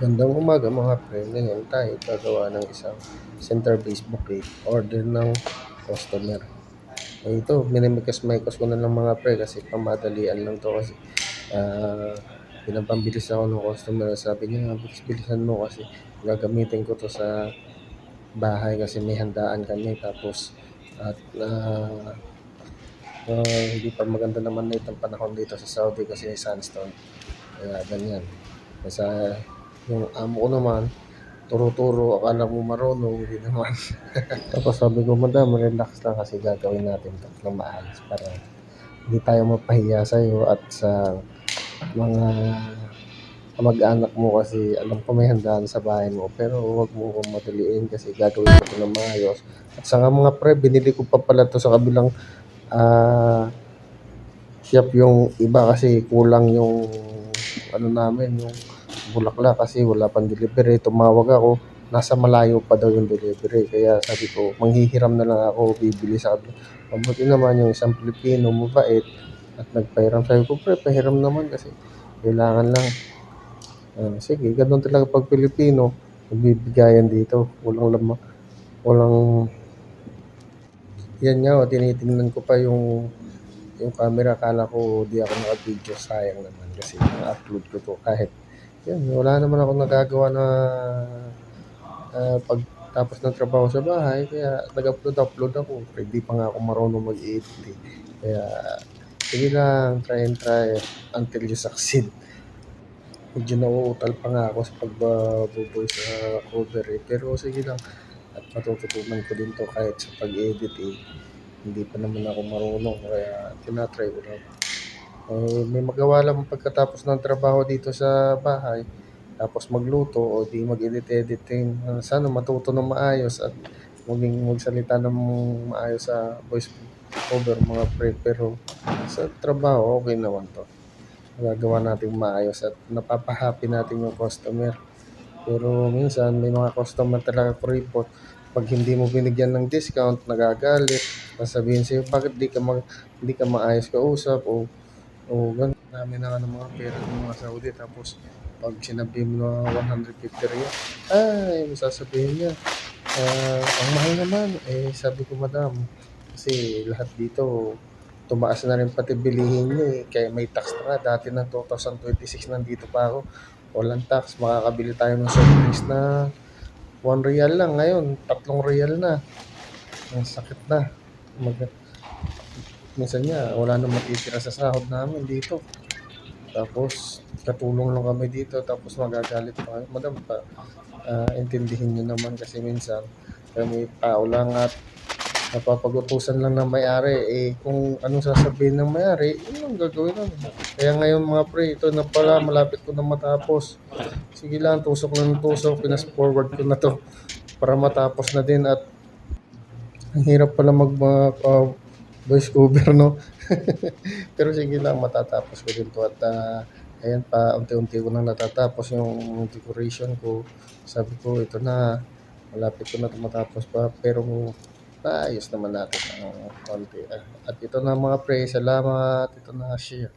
Gandang umaga mga pre, ngayon tayo gagawa ng isang center base bouquet, order ng customer. Ito, minimikas-mikos ko na lang mga pre kasi pamadalian lang to kasi pinapambilis ako ng customer. Sabi niya, bilis-bilisan mo kasi gagamitin ko to sa bahay kasi may handaan kami. Tapos, at hindi pa maganda naman na itong panahon dito sa Saudi kasi may sandstorm. Kaya ganyan. Kasi yung amo ko naman, turo-turo, akala mo marunong, hindi naman. Tapos sabi ko, madam, relax lang kasi gagawin natin ito ng maayos para hindi tayo mapahiya sa'yo at sa mga kamag-anak mo kasi alam ko may handaan sa bahay mo. Pero huwag mo kong madaliin kasi gagawin ko ito ng maayos. At sa mga pre, binili ko pa pala ito sa kabilang shop yung iba kasi kulang yung ano namin, yung bulaklak kasi wala pang delivery. Tumawag ako, nasa malayo pa daw yung delivery. Kaya sabi ko, manghihiram na lang ako, bibili sa kanila. Mabuti naman yung isang Pilipino, mabait at nagpahiram. Sabi ko, pre, pahiram naman kasi kailangan lang. Sige, ganun talaga pag Pilipino, nabibigayan dito. Walang, yan nga, tinitingnan ko pa yung camera, akala ko di ako naka-video, sayang naman kasi na-upload ko to kahit yan, wala naman ako nagagawa na pagtapos ng trabaho sa bahay, kaya nag-upload ako. Hindi pa nga ako marunong mag-edit eh. Kaya sige lang, try and try until you succeed. Medyo nauutal pa nga ako sa pagbaboy sa cover eh. Pero sige lang, at matututunan ko din to kahit sa pag-edit eh. Hindi pa naman ako marunong, kaya tinatry ko lang. May magawa lang pagkatapos ng trabaho dito sa bahay, tapos magluto o di mag-edit-editing. Sana matuto ng maayos at magsalita ng maayos sa voice over mga pre. Pero sa trabaho, okay naman to. Nagagawa natin maayos at napapahappy natin yung customer. Pero minsan may mga customer talaga kuripot. Pag hindi mo binigyan ng discount, nagagalit. Sasabihin sa'yo, bakit hindi ka maayos kausap o ganun. Dami na nga ng mga pera ng mga Saudi. Tapos pag sinabi mo na 150 riyal, ay, sasabihin niya, ang mahal naman. Sabi ko, madam, kasi lahat dito, tumaas na rin pati bilihin niyo eh. Kaya may tax na nga. Dati ng 2026 nandito pa ako. Walang tax. Makakabili tayo ng soft drinks na 1 real lang. Ngayon, 3 real na. Ang sakit na. Minsan nga, wala na matitira sa sahod namin dito. Tapos, katulong lang kami dito. Tapos magagalit pa. Madam, intindihin nyo naman kasi minsan kami tao lang at napapag-utusan lang ng may-ari. Kung anong sasabihin ng may-ari, yun ang gagawin namin. Kaya ngayon mga pre, ito na pala, malapit ko na matapos. Sige lang, tusok lang ng tusok, pinas-forward ko na to para matapos na din. At ang hirap pala voice over, no? Pero sige lang, matatapos ko din to. At ayan pa, unti-unti ko nang natatapos yung decoration ko. Sabi ko, ito na, malapit ko na matapos pa. Pero ayos naman natin ang konti. At ito na mga pre, salamat. Ito na, share.